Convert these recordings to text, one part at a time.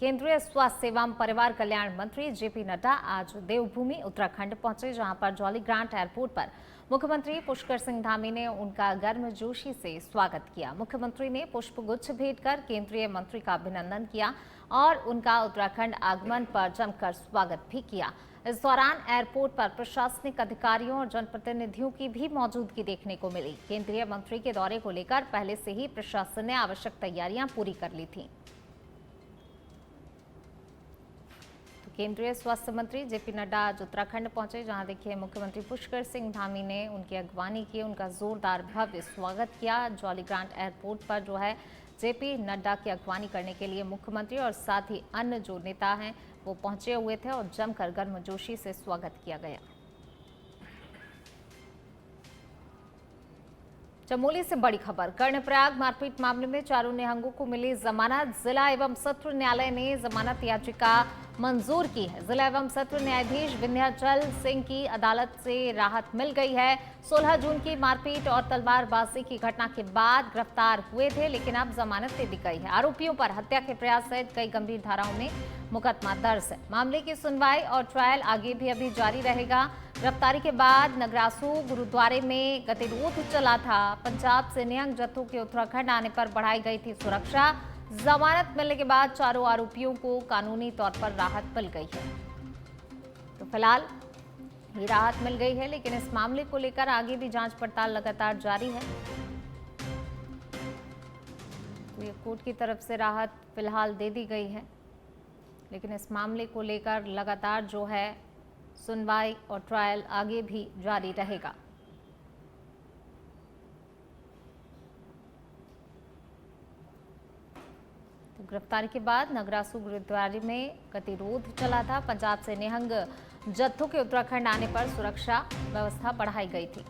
केंद्रीय स्वास्थ्य एवं परिवार कल्याण मंत्री जेपी नड्डा आज देवभूमि उत्तराखंड पहुंचे, जहां पर जॉली ग्रांट एयरपोर्ट पर मुख्यमंत्री पुष्कर सिंह धामी ने उनका गर्मजोशी से स्वागत किया। मुख्यमंत्री ने पुष्पगुच्छ भेंट कर केंद्रीय मंत्री का अभिनंदन किया और उनका उत्तराखंड आगमन पर जमकर स्वागत भी किया। इस दौरान एयरपोर्ट पर प्रशासनिक अधिकारियों और जनप्रतिनिधियों की भी मौजूदगी देखने को मिली। केंद्रीय मंत्री के दौरे को लेकर पहले से ही प्रशासन ने आवश्यक तैयारियां पूरी कर ली थी। केंद्रीय स्वास्थ्य मंत्री जेपी नड्डा आज उत्तराखंड पहुंचे, जहां देखिए मुख्यमंत्री पुष्कर सिंह धामी ने उनकी अगवानी की, उनका जोरदार भव्य स्वागत किया। जॉली ग्रांट एयरपोर्ट पर जो है जेपी नड्डा की अगवानी करने के लिए मुख्यमंत्री और साथ ही अन्य जो नेता हैं वो पहुंचे हुए थे और जमकर गर्मजोशी से स्वागत किया गया। चमोली से बड़ी खबर। कर्णप्रयाग मारपीट मामले में चारों निहंगों को मिली जमानत। जिला एवं सत्र न्यायालय ने जमानत याचिका मंजूर की है। जिला एवं सत्र न्यायाधीश विंध्याचल सिंह की अदालत से राहत मिल गई है। 16 जून की मारपीट और तलवारबाजी की घटना के बाद गिरफ्तार हुए थे, लेकिन अब जमानत दे दी गई है। आरोपियों पर हत्या के प्रयास सहित कई गंभीर धाराओं में मुकदमा दर्ज है। मामले की सुनवाई और ट्रायल आगे भी अभी जारी रहेगा। गिरफ्तारी के बाद नगरासू गुरुद्वारे में गतिरोध चला था। पंजाब से निहंग जत्थों के उत्तराखंड आने पर बढ़ाई गई थी सुरक्षा। जमानत मिलने के बाद चारों आरोपियों को कानूनी तौर पर राहत मिल गई है। तो फिलहाल ये राहत मिल गई है, लेकिन इस मामले को लेकर आगे भी जांच पड़ताल लगातार जारी है। तो ये कोर्ट की तरफ से राहत फिलहाल दे दी गई है, लेकिन इस मामले को लेकर लगातार जो है सुनवाई और ट्रायल आगे भी जारी रहेगा। तो गिरफ्तारी के बाद नगरासू गुरुद्वारे में गतिरोध चला था। पंजाब से निहंग जत्थों के उत्तराखंड आने पर सुरक्षा व्यवस्था बढ़ाई गई थी।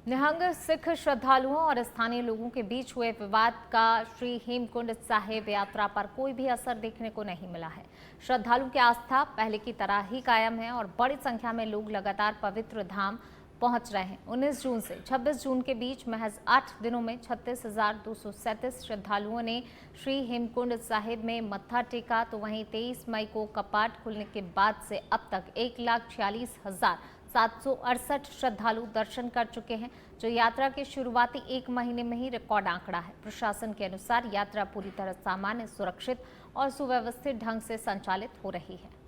निहंग सिख श्रद्धालुओं और स्थानीय लोगों के बीच हुए विवाद का श्री हेमकुंड साहिब यात्रा पर कोई भी असर देखने को नहीं मिला है। श्रद्धालुओं की आस्था पहले की तरह ही कायम है और बड़ी संख्या में लोग लगातार पवित्र धाम पहुंच रहे हैं। 19 जून से 26 जून के बीच महज 8 दिनों में 36,237 श्रद्धालुओं ने श्री हेमकुंड साहिब में मत्था टेका। तो वहीं 23 मई को कपाट खुलने के बाद से अब तक 1,46,768 श्रद्धालु दर्शन कर चुके हैं, जो यात्रा के शुरुआती एक महीने में ही रिकॉर्ड आंकड़ा है। प्रशासन के अनुसार यात्रा पूरी तरह सामान्य, सुरक्षित और सुव्यवस्थित ढंग से संचालित हो रही है।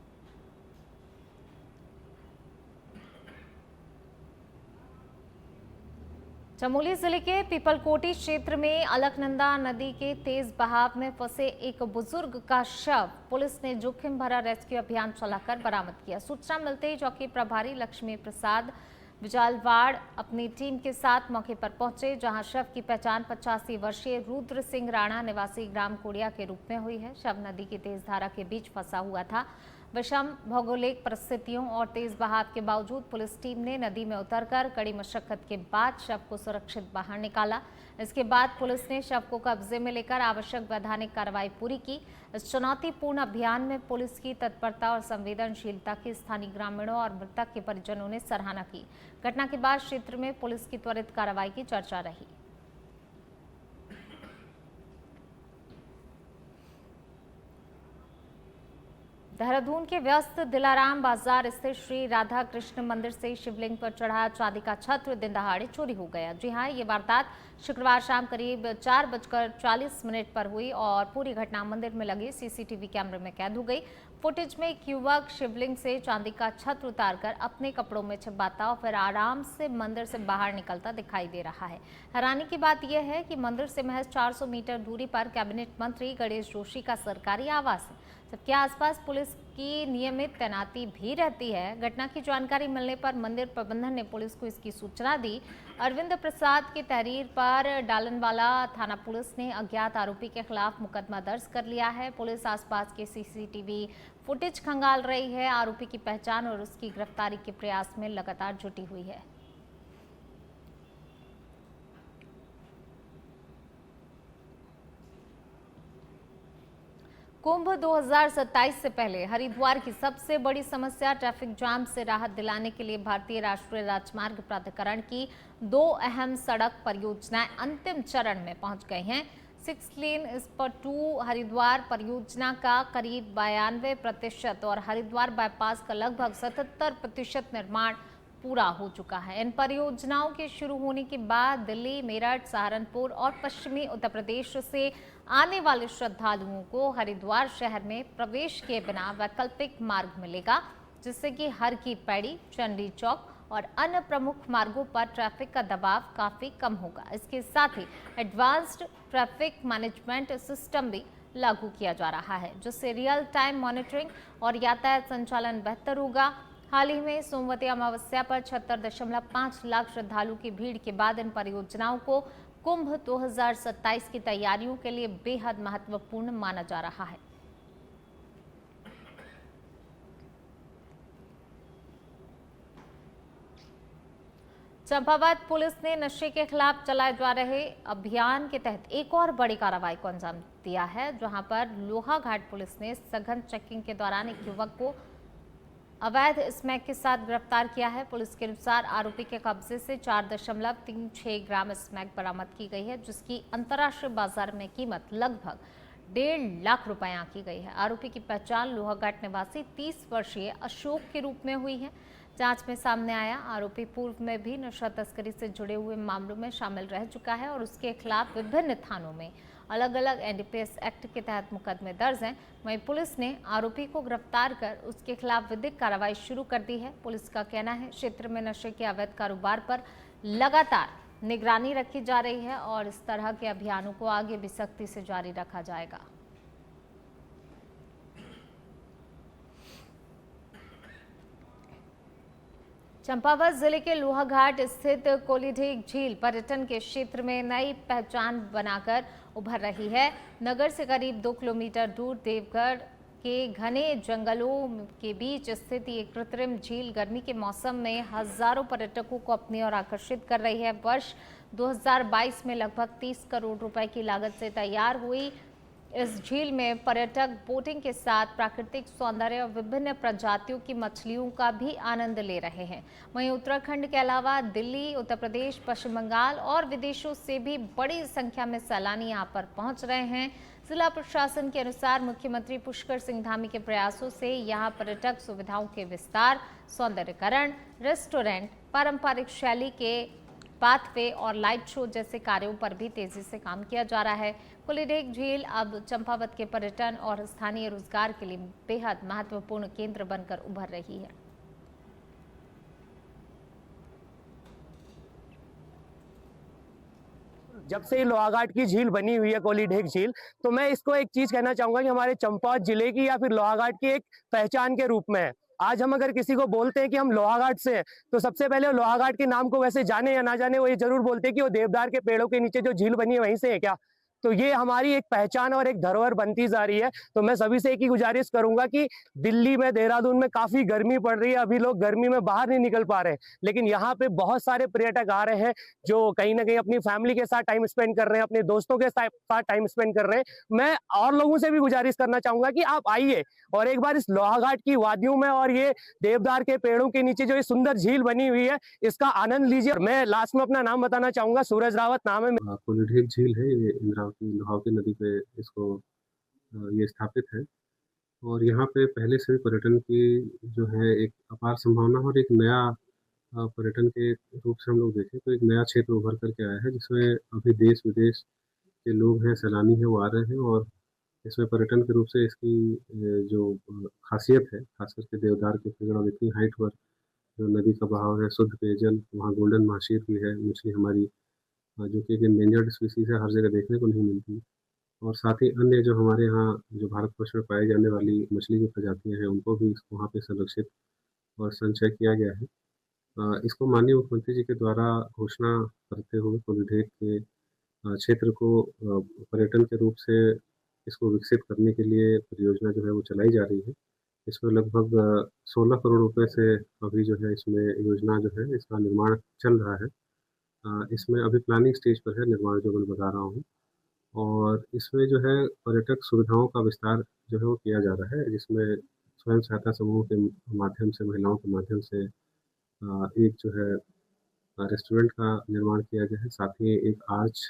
चमोली जिले के पीपलकोटी क्षेत्र में अलकनंदा नदी के तेज बहाव में फंसे एक बुजुर्ग का शव पुलिस ने जोखिम भरा रेस्क्यू अभियान चलाकर बरामद किया। सूचना मिलते ही चौकी प्रभारी लक्ष्मी प्रसाद विजालवाड़ अपनी टीम के साथ मौके पर पहुंचे, जहां शव की पहचान 85 वर्षीय रुद्र सिंह राणा निवासी ग्राम कोड़िया के रूप में हुई है। शव नदी की तेज धारा के बीच फंसा हुआ था। विषम भौगोलिक परिस्थितियों और तेज बहाव के बावजूद पुलिस टीम ने नदी में उतरकर कड़ी मशक्कत के बाद शव को सुरक्षित बाहर निकाला। इसके बाद पुलिस ने शव को कब्जे में लेकर आवश्यक वैधानिक कार्रवाई पूरी की। इस चुनौतीपूर्ण अभियान में पुलिस की तत्परता और संवेदनशीलता की स्थानीय ग्रामीणों और मृतक के परिजनों ने सराहना की। घटना के बाद क्षेत्र में पुलिस की त्वरित कार्रवाई की चर्चा रही। देहरादून के व्यस्त दिलाराम बाजार स्थित श्री राधा कृष्ण मंदिर से शिवलिंग पर चढ़ा चांदी का छत्र दिन दहाड़े चोरी हो गया। जी हां, ये वारदात शुक्रवार शाम करीब 4:40 पर हुई और पूरी घटना मंदिर में लगे सीसीटीवी कैमरे में कैद हो गई। फुटेज में एक युवक शिवलिंग से चांदी का छत्र उतारकर अपने कपड़ों में छिपाता और फिर आराम से मंदिर से बाहर निकलता दिखाई दे रहा है। हैरानी की बात यह है कि मंदिर से महज 400 मीटर दूरी पर कैबिनेट मंत्री गणेश जोशी का सरकारी आवास है, जबकि आसपास पुलिस की नियमित तैनाती भी रहती है। घटना की जानकारी मिलने पर मंदिर प्रबंधन ने पुलिस को इसकी सूचना दी। अरविंद प्रसाद की तहरीर पर डालनवाला थाना पुलिस ने अज्ञात आरोपी के खिलाफ मुकदमा दर्ज कर लिया है। पुलिस आसपास के सीसीटीवी फुटेज खंगाल रही है। आरोपी की पहचान और उसकी गिरफ्तारी के प्रयास में लगातार जुटी हुई है। कुंभ 2027 से पहले हरिद्वार की सबसे बड़ी समस्या ट्रैफिक जाम से राहत दिलाने के लिए भारतीय राष्ट्रीय राजमार्ग प्राधिकरण की 2 अहम सड़क परियोजनाएं अंतिम चरण में पहुंच गई हैं। 6 लेन स्पर 2 हरिद्वार परियोजना का करीब 92% और हरिद्वार बाईपास का लगभग 77% निर्माण पूरा हो चुका है। इन परियोजनाओं के शुरू होने के बाद दिल्ली, मेरठ, सहारनपुर और पश्चिमी उत्तर प्रदेश से आने वाले श्रद्धालुओं को हरिद्वार शहर में प्रवेश किए बिना वैकल्पिक मार्ग मिलेगा, जिससे कि हर की पैड़ी, चंडी चौक और अन्य प्रमुख मार्गों पर ट्रैफिक का दबाव काफी कम होगा। इसके साथ ही एडवांस्ड ट्रैफिक मैनेजमेंट सिस्टम भी लागू किया जा रहा है, जिससे रियल टाइम मॉनिटरिंग और यातायात संचालन बेहतर होगा। हाल ही में सोमवती अमावस्या पर 76.5 लाख श्रद्धालुओं की भीड़ के बाद इन परियोजनाओं को कुंभ 2027 की तैयारियों के लिए बेहद महत्वपूर्ण माना जा रहा है। चंपावत पुलिस ने नशे के खिलाफ चलाए जा रहे अभियान के तहत एक और बड़ी कार्रवाई को अंजाम दिया है, जहां पर लोहाघाट पुलिस ने सघन चेकिंग के दौरान एक युवक को अवैध स्मैक के साथ गिरफ्तार किया है। पुलिस के अनुसार आरोपी के कब्जे से 4.36 ग्राम स्मैक बरामद की गई है, जिसकी अंतर्राष्ट्रीय बाजार में कीमत लगभग 1.5 लाख रुपए आंकी गई है। आरोपी की पहचान लोहाघाट निवासी 30 वर्षीय अशोक के रूप में हुई है। जांच में सामने आया आरोपी पूर्व में भी नशा तस्करी से जुड़े हुए मामलों में शामिल रह चुका है और उसके खिलाफ विभिन्न थानों में अलग अलग एनडीपीएस एक्ट के तहत मुकदमे दर्ज हैं। वहीं पुलिस ने आरोपी को गिरफ्तार कर उसके खिलाफ विधिक कार्रवाई शुरू कर दी है। पुलिस का कहना है क्षेत्र में नशे के अवैध कारोबार पर लगातार निगरानी रखी जा रही है और इस तरह के अभियानों को आगे भी सख्ती से जारी रखा जाएगा। चंपावत जिले के लोहाघाट स्थित कोलीढेग झील पर्यटन के क्षेत्र में नई पहचान बनाकर उभर रही है। नगर से करीब 2 किलोमीटर दूर देवगढ़ के घने जंगलों के बीच स्थित ये कृत्रिम झील गर्मी के मौसम में हजारों पर्यटकों को अपनी ओर आकर्षित कर रही है। वर्ष 2022 में लगभग 30 करोड़ रुपए की लागत से तैयार हुई इस झील में पर्यटक बोटिंग के साथ प्राकृतिक सौंदर्य और विभिन्न प्रजातियों की मछलियों का भी आनंद ले रहे हैं। वहीं उत्तराखंड के अलावा दिल्ली, उत्तर प्रदेश, पश्चिम बंगाल और विदेशों से भी बड़ी संख्या में सैलानी यहां पर पहुंच रहे हैं। जिला प्रशासन के अनुसार मुख्यमंत्री पुष्कर सिंह धामी के प्रयासों से यहां पर्यटक सुविधाओं के विस्तार, सौंदर्यकरण, रेस्टोरेंट, पारंपरिक शैली के पाथवे और लाइट शो जैसे कार्यों पर भी तेजी से काम किया जा रहा है। कोलीढेग झील अब चंपावत के पर्यटन और स्थानीय रोजगार के लिए बेहद महत्वपूर्ण केंद्र बनकर उभर रही है। जब से लोहाघाट की झील बनी हुई है कोलीढेग झील, तो मैं इसको एक चीज कहना चाहूंगा कि हमारे चंपावत जिले की या फिर लोहाघाट की एक पहचान के रूप में है। आज हम अगर किसी को बोलते हैं कि हम लोहाघाट से हैं, तो सबसे पहले लोहाघाट के नाम को वैसे जाने या ना जाने वो ये जरूर बोलते हैं कि वो देवदार के पेड़ों के नीचे जो झील बनी है वहीं से है क्या। तो ये हमारी एक पहचान और एक धरोहर बनती जा रही है। तो मैं सभी से एक ही गुजारिश करूंगा कि दिल्ली में, देहरादून में काफी गर्मी पड़ रही है, अभी लोग गर्मी में बाहर नहीं निकल पा रहे हैं, लेकिन यहाँ पे बहुत सारे पर्यटक आ रहे हैं जो कहीं ना कहीं अपनी फैमिली के साथ टाइम स्पेंड कर रहे हैं, अपने दोस्तों के साथ टाइम स्पेंड कर रहे हैं। मैं और लोगों से भी गुजारिश करना चाहूंगा कि आप आइए और एक बार इस लोहाघाट की वादियों में और ये देवदार के पेड़ों के नीचे जो ये सुंदर झील बनी हुई है इसका आनंद लीजिए। मैं लास्ट में अपना नाम बताना चाहूंगा, सूरज रावत नाम है। कोलीढेग झील है, ये इंद्रावती लोहावती नदी पे इसको ये स्थापित है और यहाँ पे पहले से पर्यटन की जो है एक अपार संभावना और एक नया पर्यटन के रूप से हम लोग देखें तो एक नया क्षेत्र उभर करके आया है, जिसमें अभी देश विदेश के लोग हैं, सैलानी हैं, वो आ रहे हैं और इसमें पर्यटन के रूप से इसकी जो खासियत है, खास करके देवदार के पेड़ और इतनी हाइट पर जो नदी का बहाव है, शुद्ध पेयजल, वहाँ गोल्डन महाशीर भी है, मछली हमारी जो कि एक एंडेंजर्ड स्पीसीज है, हर जगह देखने को नहीं मिलती। और साथ ही अन्य जो हमारे यहाँ जो भारतवर्ष में पाई जाने वाली मछली की प्रजातियाँ हैं, उनको भी वहाँ पे संरक्षित और संचय किया गया है। इसको माननीय मुख्यमंत्री जी के द्वारा घोषणा करते हुए कोलीढेग के क्षेत्र को पर्यटन के रूप से इसको विकसित करने के लिए परियोजना जो है वो चलाई जा रही है। इसमें लगभग 16 करोड़ रुपए से अभी जो है इसमें योजना जो है इसका निर्माण चल रहा है। इसमें अभी प्लानिंग स्टेज पर है निर्माण, जो मैं बता रहा हूँ। और इसमें जो है पर्यटक सुविधाओं का विस्तार जो है वो किया जा रहा है, जिसमें स्वयं सहायता समूह के माध्यम से, महिलाओं के माध्यम से एक जो है रेस्टोरेंट का निर्माण किया गया है। साथ ही एक आर्च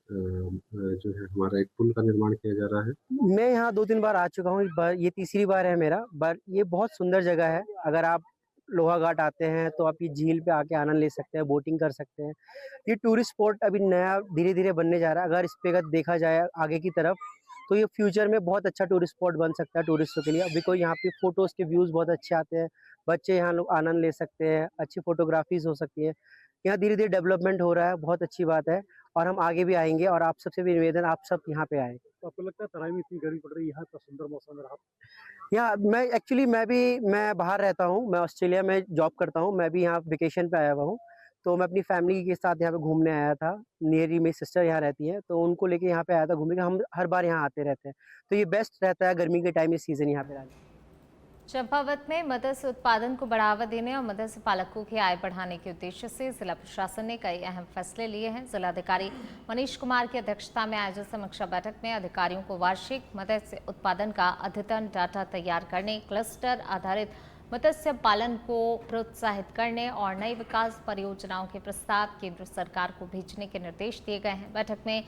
जो है हमारा एक पुल का निर्माण किया जा रहा है। मैं यहाँ 2-3 बार आ चुका हूँ, इस बार ये तीसरी बार है मेरा, बट ये बहुत सुंदर जगह है। अगर आप लोहाघाट आते हैं तो आप ये झील पे आके आनंद ले सकते हैं, बोटिंग कर सकते हैं। ये टूरिस्ट स्पॉट अभी नया धीरे-धीरे बनने जा रहा है। अगर इस पे अगर देखा जाए आगे की तरफ, तो ये फ्यूचर में बहुत अच्छा टूरिस्ट स्पॉट बन सकता है टूरिस्टों के लिए। बिकॉज़ यहाँ पे फ़ोटोज़ के व्यूज़ बहुत अच्छे आते हैं। बच्चे यहाँ लोग आनंद ले सकते हैं, अच्छी फ़ोटोग्राफ़ीज़ हो सकती है। यहाँ धीरे-धीरे डेवलपमेंट हो रहा है, बहुत अच्छी बात है और हम आगे भी आएँगे और आप सबसे भी निवेदन आप सब यहाँ पे आएँ। तो आपको लगता है तराई में इतनी गर्मी पड़ रही है, यहाँ इतना सुंदर मौसम है, आप यहाँ मैं बाहर रहता हूँ, मैं ऑस्ट्रेलिया में जॉब करता हूँ, मैं भी यहाँ वेकेशन पे आया हुआ हूँ। तो मैं अपनी फैमिली के साथ यहाँ पे घूमने आया था, मेरी सिस्टर यहाँ रहती हैं, तो उनको लेके यहाँ पे आया था घूमने, हम हर बार यहाँ आते रहते हैं। तो ये बेस्ट रहता है गर्मी के टाइम, ये सीज़न यहाँ पे रहना। चंपावत में मत्स्य उत्पादन को बढ़ावा देने और मत्स्य पालकों की आय बढ़ाने के उद्देश्य से जिला प्रशासन ने कई अहम फैसले लिए हैं। जिलाधिकारी मनीष कुमार की अध्यक्षता में आयोजित समीक्षा बैठक में अधिकारियों को वार्षिक मत्स्य उत्पादन का अद्यतन डाटा तैयार करने, क्लस्टर आधारित मत्स्य पालन को प्रोत्साहित करने और नई विकास परियोजनाओं के प्रस्ताव केंद्र सरकार को भेजने के निर्देश दिए गए हैं। बैठक में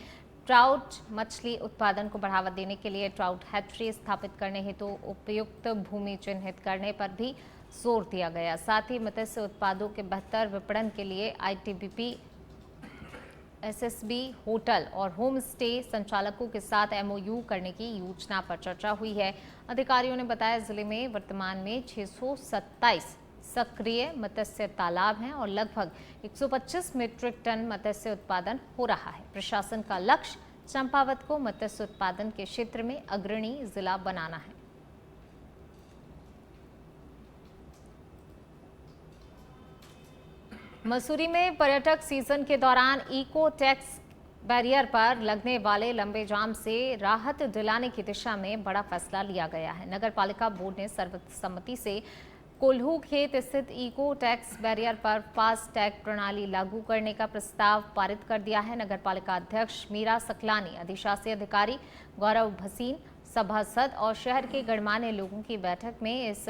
ट्राउट मछली उत्पादन को बढ़ावा देने के लिए ट्राउट हैचरी स्थापित करने हेतु उपयुक्त भूमि चिन्हित करने पर भी जोर दिया गया। साथ ही मत्स्य उत्पादों के बेहतर विपणन के लिए आईटीबीपी, एसएसबी, होटल और होम स्टे संचालकों के साथ एमओयू करने की योजना पर चर्चा हुई है। अधिकारियों ने बताया जिले में वर्तमान में 627 सक्रिय मत्स्य तालाब हैं और लगभग 125 मीट्रिक टन मत्स्य उत्पादन हो रहा है। प्रशासन का लक्ष्य चंपावत को मत्स्य उत्पादन के क्षेत्र में अग्रणी जिला बनाना है। मसूरी में पर्यटक सीजन के दौरान इको टैक्स बैरियर पर लगने वाले लंबे जाम से राहत दिलाने की दिशा में बड़ा फैसला लिया गया है। नगर पालिका बोर्ड ने सर्वसम्मति से कोल्हू खेत स्थित इको टैक्स बैरियर पर फास्ट टैग प्रणाली लागू करने का प्रस्ताव पारित कर दिया है। नगर पालिका अध्यक्ष मीरा सकलानी, अधिशासी अधिकारी गौरव भसीन, सभासद और शहर के गणमान्य लोगों की बैठक में इस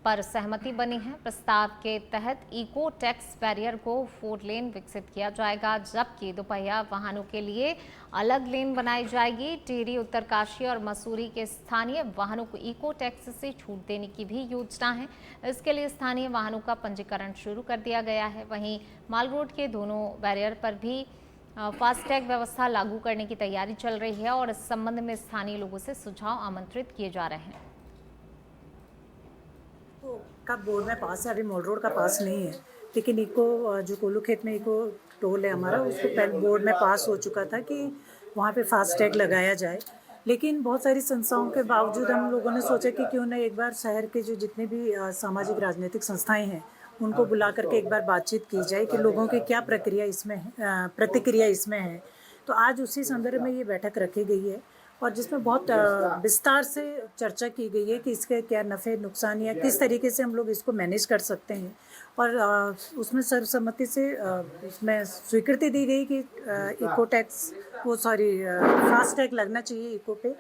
पर सहमति बनी है। प्रस्ताव के तहत इको टैक्स बैरियर को 4 लेन विकसित किया जाएगा, जबकि दोपहिया वाहनों के लिए अलग लेन बनाई जाएगी। टिहरी, उत्तरकाशी और मसूरी के स्थानीय वाहनों को इको टैक्स से छूट देने की भी योजना है। इसके लिए स्थानीय वाहनों का पंजीकरण शुरू कर दिया गया है। वहीं माल रोड के दोनों बैरियर पर भी फास्टैग व्यवस्था लागू करने की तैयारी चल रही है और इस संबंध में स्थानीय लोगों से सुझाव आमंत्रित किए जा रहे हैं। का बोर्ड में पास है, अभी मॉल रोड का पास नहीं है, लेकिन इको जो कोल्हू खेत में इको टोल है हमारा, उसको पहले बोर्ड में पास हो चुका था कि वहाँ पे फास्टैग लगाया जाए। लेकिन बहुत सारी संस्थाओं के बावजूद हम लोगों ने सोचा कि क्यों ना एक बार शहर के जो जितने भी सामाजिक राजनीतिक संस्थाएं हैं उनको बुला करके एक बार बातचीत की जाए कि लोगों की क्या प्रतिक्रिया इसमें है। तो आज उसी संदर्भ में ये बैठक रखी गई है और जिसमें बहुत विस्तार से चर्चा की गई है कि इसके क्या नफ़े नुकसान या किस तरीके से हम लोग इसको मैनेज कर सकते हैं। और उसमें सर्वसम्मति से उसमें स्वीकृति दी गई कि इको टैक्स फास्टैग लगना चाहिए इको पे।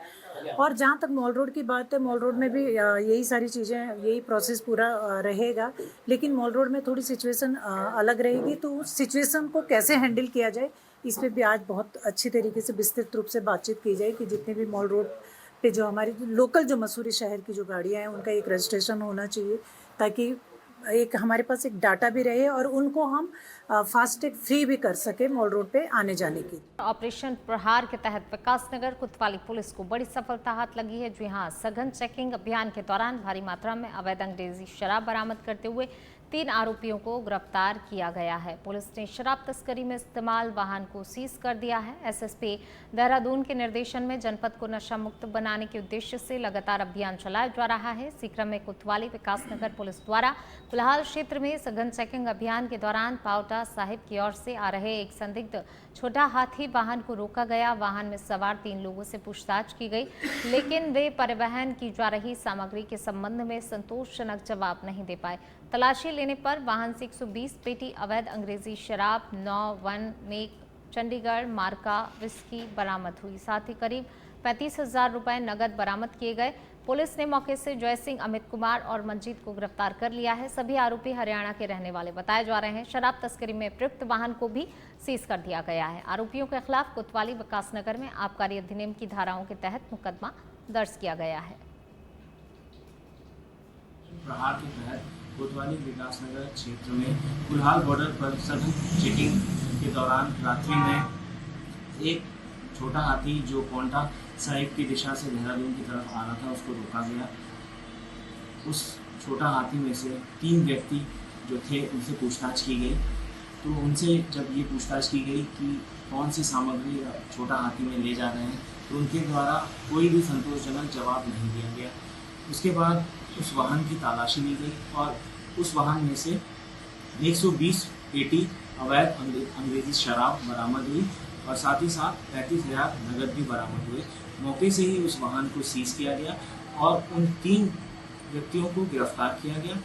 और जहाँ तक मॉल रोड की बात है, मॉल रोड में भी यही सारी चीज़ें, यही प्रोसेस पूरा रहेगा, लेकिन मॉल रोड में थोड़ी सिचुएशन अलग रहेगी। तो उस सिचुएशन को कैसे हैंडल किया जाए, इस पे भी आज बहुत अच्छी तरीके से विस्तृत रूप से बातचीत की जाए कि जितने भी मॉल रोड पे जो हमारी लोकल जो मसूरी शहर की जो गाड़ियाँ हैं उनका एक रजिस्ट्रेशन होना चाहिए, ताकि एक हमारे पास एक डाटा भी रहे और उनको हम फास्टैग फ्री भी कर सके मॉल रोड पे आने जाने की। ऑपरेशन प्रहार के तहत विकासनगर कोतवाली पुलिस को बड़ी सफलता हाथ लगी है। जी हां, सघन चेकिंग अभियान के दौरान भारी मात्रा में अवैध अंग्रेजी शराब बरामद करते हुए 3 आरोपियों को गिरफ्तार किया गया है। पुलिस ने शराब तस्करी में इस्तेमाल वाहन को सीज कर दिया है। एसएसपी देहरादून के निर्देशन में जनपद को नशा मुक्त बनाने के उद्देश्य से लगातार अभियान चलाया जा रहा है। इसी क्रम में कोतवाली विकासनगर पुलिस द्वारा कुल्हाल क्षेत्र में सघन चेकिंग अभियान के दौरान पावटा साहिब की ओर से आ रहे एक संदिग्ध छोटा हाथी वाहन को रोका गया। वाहन में सवार 3 लोगों से पूछताछ की गई, लेकिन वे परिवहन की जा रही सामग्री के संबंध में संतोषजनक जवाब नहीं दे पाए। तलाशी लेने पर वाहन से 120 पेटी अवैध अंग्रेजी शराब, 9 वन मेक चंडीगढ़ मार्का विस्की बरामद हुई। साथ ही करीब 35,000 रुपए नगद बरामद किए गए। पुलिस ने मौके से जय सिंह, अमित कुमार और मंजीत को गिरफ्तार कर लिया है। सभी आरोपी हरियाणा के रहने वाले बताए जा रहे हैं। शराब तस्करी में प्रयुक्त वाहन को भी सीज कर दिया गया है। आरोपियों के खिलाफ कोतवाली विकासनगर में आबकारी अधिनियम की धाराओं के तहत मुकदमा दर्ज किया गया है। प्रहार के तहत कोतवाली विकासनगर क्षेत्र में कुल्हाल बॉर्डर पर सघन चेकिंग के दौरान रात्रि में एक छोटा हाथी जो पोंटा साहिब की दिशा से देहरादून की तरफ आ रहा था उसको रोका गया। उस छोटा हाथी में से 3 व्यक्ति जो थे उनसे पूछताछ की गई। तो उनसे जब ये पूछताछ की गई कि कौन सी सामग्री छोटा हाथी में ले जा रहे हैं, तो उनके द्वारा कोई भी संतोषजनक जवाब नहीं दिया गया। उसके बाद उस वाहन की तलाशी ली गई और उस वाहन में से 120 पेटी अवैध अंग्रेजी शराब बरामद हुई और साथ ही साथ 35,000 नगद भी बरामद हुए। मौके से ही उस वाहन को सीज किया गया और उन 3 व्यक्तियों को गिरफ्तार किया गया।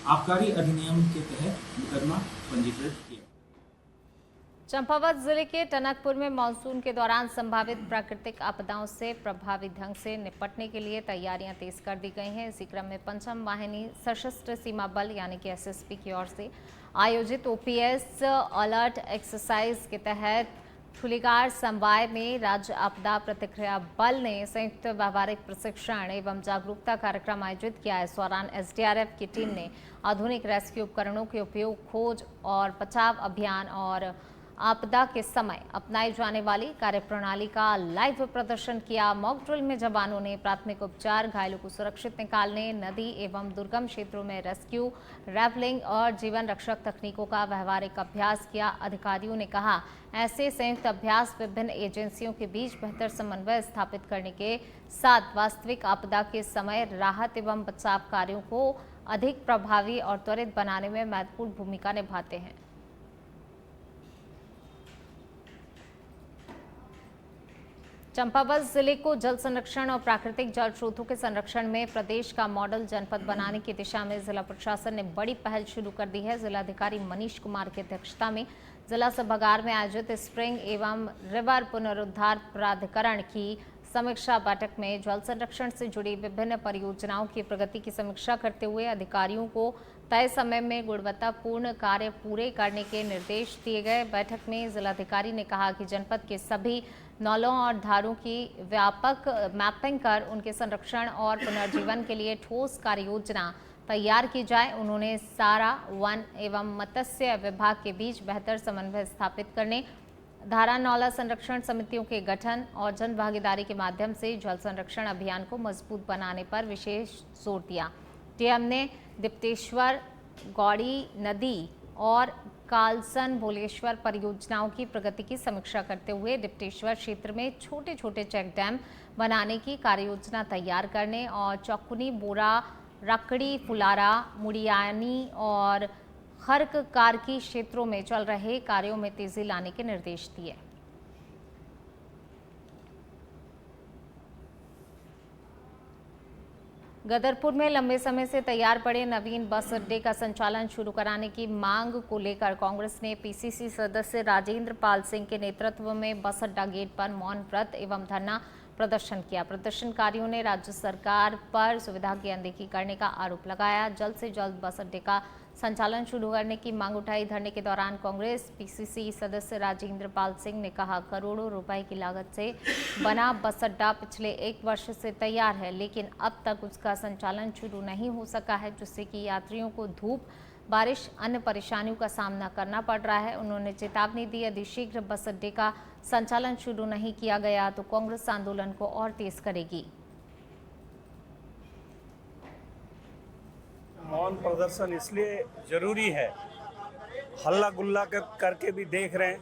आबकारी अधिनियम के तहत मुकदमा पंजीकृत किया। चंपावत जिले के टनकपुर में मानसून के दौरान संभावित प्राकृतिक आपदाओं से प्रभावी ढंग से निपटने के लिए तैयारियां तेज कर दी गई हैं। इसी क्रम में पंचम वाहिनी सशस्त्र सीमा बल यानी कि एसएसबी की ओर से आयोजित ओपीएस अलर्ट एक्सरसाइज के तहत ठुलीगार समवाय में राज्य आपदा प्रतिक्रिया बल ने संयुक्त व्यावहारिक प्रशिक्षण एवं जागरूकता कार्यक्रम आयोजित किया। इस दौरान एसडीआरएफ की टीम ने आधुनिक रेस्क्यू उपकरणों के उपयोग, खोज और बचाव अभियान और आपदा के समय अपनाई जाने वाली कार्यप्रणाली का लाइव प्रदर्शन किया। मॉक ड्रिल में जवानों ने प्राथमिक उपचार, घायलों को सुरक्षित निकालने, नदी एवं दुर्गम क्षेत्रों में रेस्क्यू, रैफलिंग और जीवन रक्षक तकनीकों का व्यवहारिक अभ्यास किया। अधिकारियों ने कहा, ऐसे संयुक्त अभ्यास विभिन्न एजेंसियों के बीच बेहतर समन्वय स्थापित करने के साथ वास्तविक आपदा के समय राहत एवं बचाव कार्यों को अधिक प्रभावी और त्वरित बनाने में महत्वपूर्ण भूमिका निभाते हैं। चंपावत जिले को जल संरक्षण और प्राकृतिक जल स्रोतों के संरक्षण में प्रदेश का मॉडल जनपद बनाने की दिशा में जिला प्रशासन ने बड़ी पहल शुरू कर दी है। जिलाधिकारी मनीष कुमार की अध्यक्षता में जिला सभागार में आयोजित स्प्रिंग एवं रिवर पुनरुद्धार प्राधिकरण की समीक्षा बैठक में जल संरक्षण से जुड़ी विभिन्न परियोजनाओं की प्रगति की समीक्षा करते हुए अधिकारियों को तय समय में गुणवत्तापूर्ण कार्य पूरे करने के निर्देश दिए गए। बैठक में जिलाधिकारी ने कहा कि जनपद के सभी नौलों और धारों की व्यापक मैपिंग कर उनके संरक्षण और पुनर्जीवन के लिए ठोस कार्य योजना तैयार की जाए। उन्होंने सारा, वन एवं मत्स्य विभाग के बीच बेहतर समन्वय स्थापित करने, धारा नौला संरक्षण समितियों के गठन और जन भागीदारी के माध्यम से जल संरक्षण अभियान को मजबूत बनाने पर विशेष जोर दिया। डीएम ने दिप्तेश्वर, गौड़ी नदी और कालसन भोलेश्वर परियोजनाओं की प्रगति की समीक्षा करते हुए दिप्तेश्वर क्षेत्र में छोटे छोटे चेक डैम बनाने की कार्ययोजना तैयार करने और चौकुनी, बोरा, रकड़ी, फुलारा, मुड़ियानी और खर्क कारकी क्षेत्रों में चल रहे कार्यों में तेजी लाने के निर्देश दिए। गदरपुर में लंबे समय से तैयार पड़े नवीन बस अड्डे का संचालन शुरू कराने की मांग को लेकर कांग्रेस ने पीसीसी सदस्य राजेंद्र पाल सिंह के नेतृत्व में बस अड्डा गेट पर मौन व्रत एवं धरना प्रदर्शन किया। प्रदर्शनकारियों ने राज्य सरकार पर सुविधा की अनदेखी करने का आरोप लगाया। जल्द से जल्द बस अड्डे का संचालन शुरू करने की मांग उठाई। धरने के दौरान कांग्रेस पीसीसी सदस्य राजेंद्र पाल सिंह ने कहा, करोड़ों रुपए की लागत से बना बस अड्डा पिछले 1 वर्ष से तैयार है, लेकिन अब तक उसका संचालन शुरू नहीं हो सका है, जिससे कि यात्रियों को धूप, बारिश, अन्य परेशानियों का सामना करना पड़ रहा है। उन्होंने चेतावनी दी, यदि शीघ्र बस अड्डे का संचालन शुरू नहीं किया गया तो कांग्रेस आंदोलन को और तेज करेगी। मौन प्रदर्शन इसलिए जरूरी है, हल्ला गुल्ला करके भी देख रहे हैं,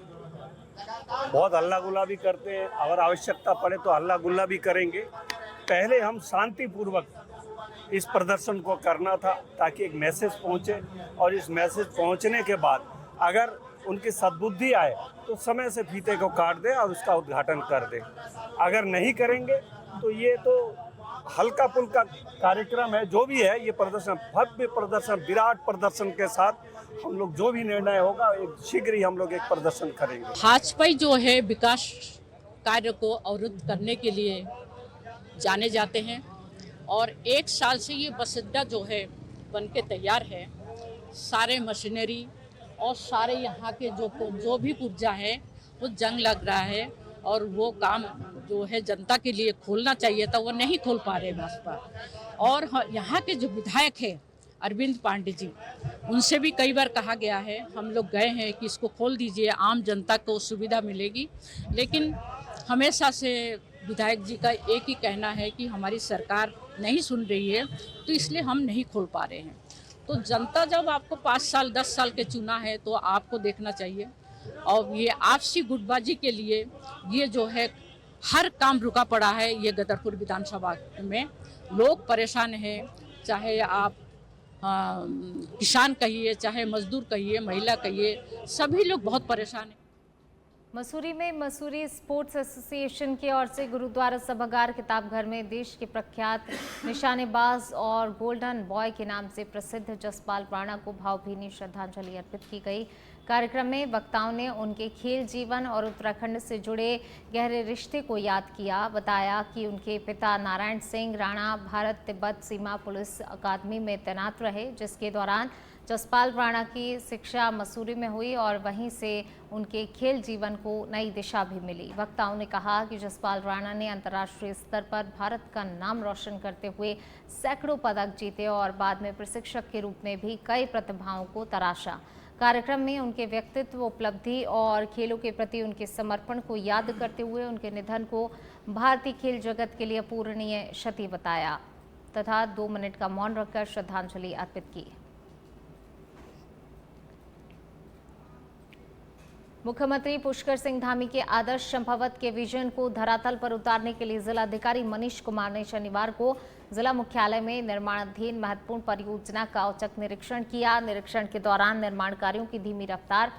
बहुत हल्ला गुल्ला भी करते हैं, अगर आवश्यकता पड़े तो हल्ला गुल्ला भी करेंगे। पहले हम शांतिपूर्वक इस प्रदर्शन को करना था ताकि एक मैसेज पहुंचे, और इस मैसेज पहुंचने के बाद अगर उनकी सद्बुद्धि आए तो समय से फीते को काट दे और उसका उद्घाटन कर दे। अगर नहीं करेंगे तो ये तो हल्का फुल्का कार्यक्रम है, जो भी है ये प्रदर्शन, भव्य प्रदर्शन, विराट प्रदर्शन के साथ हम लोग जो भी निर्णय होगा एक शीघ्र ही हम लोग एक प्रदर्शन करेंगे। भाजपा जो है विकास कार्य को अवरुद्ध करने के लिए जाने जाते हैं और 1 साल से ये बस अड्डा जो है बन के तैयार है। सारे मशीनरी और सारे यहाँ के जो भी पुर्जा है वो जंग लग रहा है और वो काम जो है जनता के लिए खोलना चाहिए था वो नहीं खोल पा रहे भाजपा। और यहाँ के जो विधायक है अरविंद पांडे जी, उनसे भी कई बार कहा गया है, हम लोग गए हैं कि इसको खोल दीजिए, आम जनता को सुविधा मिलेगी, लेकिन हमेशा से विधायक जी का एक ही कहना है कि हमारी सरकार नहीं सुन रही है, तो इसलिए हम नहीं खोल पा रहे हैं। तो जनता जब आपको 5 साल 10 साल के चुना है तो आपको देखना चाहिए। और ये आपसी गुटबाजी के लिए ये जो है हर काम रुका पड़ा है। ये गदरपुर विधानसभा में लोग परेशान हैं, चाहे आप किसान कहिए, चाहे मजदूर कहिए, महिला कहिए, सभी लोग बहुत परेशान हैं। मसूरी में मसूरी स्पोर्ट्स एसोसिएशन की ओर से गुरुद्वारा सभागार किताब घर में देश के प्रख्यात निशानेबाज और गोल्डन बॉय के नाम से प्रसिद्ध जसपाल राणा को भावभीनी श्रद्धांजलि अर्पित की गई। कार्यक्रम में वक्ताओं ने उनके खेल जीवन और उत्तराखंड से जुड़े गहरे रिश्ते को याद किया। बताया कि उनके पिता नारायण सिंह राणा भारत तिब्बत सीमा पुलिस अकादमी में तैनात रहे, जिसके दौरान जसपाल राणा की शिक्षा मसूरी में हुई और वहीं से उनके खेल जीवन को नई दिशा भी मिली। वक्ताओं ने कहा कि जसपाल राणा ने अंतर्राष्ट्रीय स्तर पर भारत का नाम रोशन करते हुए सैकड़ों पदक जीते और बाद में प्रशिक्षक के रूप में भी कई प्रतिभाओं को तराशा। कार्यक्रम में उनके व्यक्तित्व, उपलब्धि और खेलों के प्रति उनके समर्पण को याद करते हुए उनके निधन को भारतीय खेल जगत के लिए अपूरणीय क्षति बताया तथा 2 मिनट का मौन रखकर श्रद्धांजलि अर्पित की। मुख्यमंत्री पुष्कर सिंह धामी के आदर्श चंपावत के विजन को धरातल पर उतारने के लिए जिलाधिकारी मनीष कुमार ने शनिवार को जिला मुख्यालय में निर्माणाधीन महत्वपूर्ण परियोजना का औचक निरीक्षण किया। निरीक्षण के दौरान निर्माण कार्यों की धीमी रफ्तार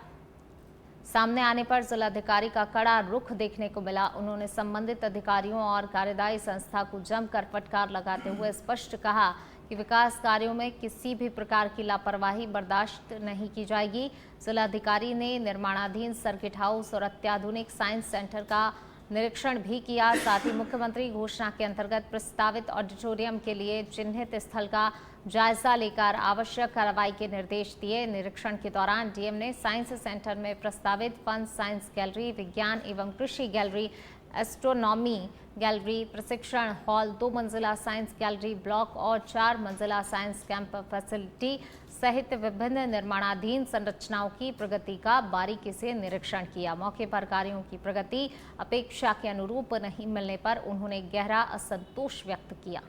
सामने आने पर जिलाधिकारी का कड़ा रुख देखने को मिला। उन्होंने संबंधित अधिकारियों और कार्यदायी संस्था को जमकर फटकार लगाते हुए स्पष्ट कहा कि विकास कार्यों में किसी भी प्रकार की लापरवाही बर्दाश्त नहीं की जाएगी। जिलाधिकारी ने निर्माणाधीन सर्किट हाउस और अत्याधुनिक साइंस सेंटर का निरीक्षण भी किया। साथ ही मुख्यमंत्री घोषणा के अंतर्गत प्रस्तावित ऑडिटोरियम के लिए चिन्हित स्थल का जायजा लेकर आवश्यक कार्रवाई के निर्देश दिए। निरीक्षण के दौरान डीएम ने साइंस सेंटर में प्रस्तावित फन साइंस गैलरी, विज्ञान एवं कृषि गैलरी, एस्ट्रोनॉमी गैलरी, प्रशिक्षण हॉल, 2 मंजिला साइंस गैलरी ब्लॉक और 4 मंजिला साइंस कैंप फैसिलिटी सहित विभिन्न निर्माणाधीन संरचनाओं की प्रगति का बारीकी से निरीक्षण किया। मौके पर कार्यों की प्रगति अपेक्षा के अनुरूप नहीं मिलने पर उन्होंने गहरा असंतोष व्यक्त किया।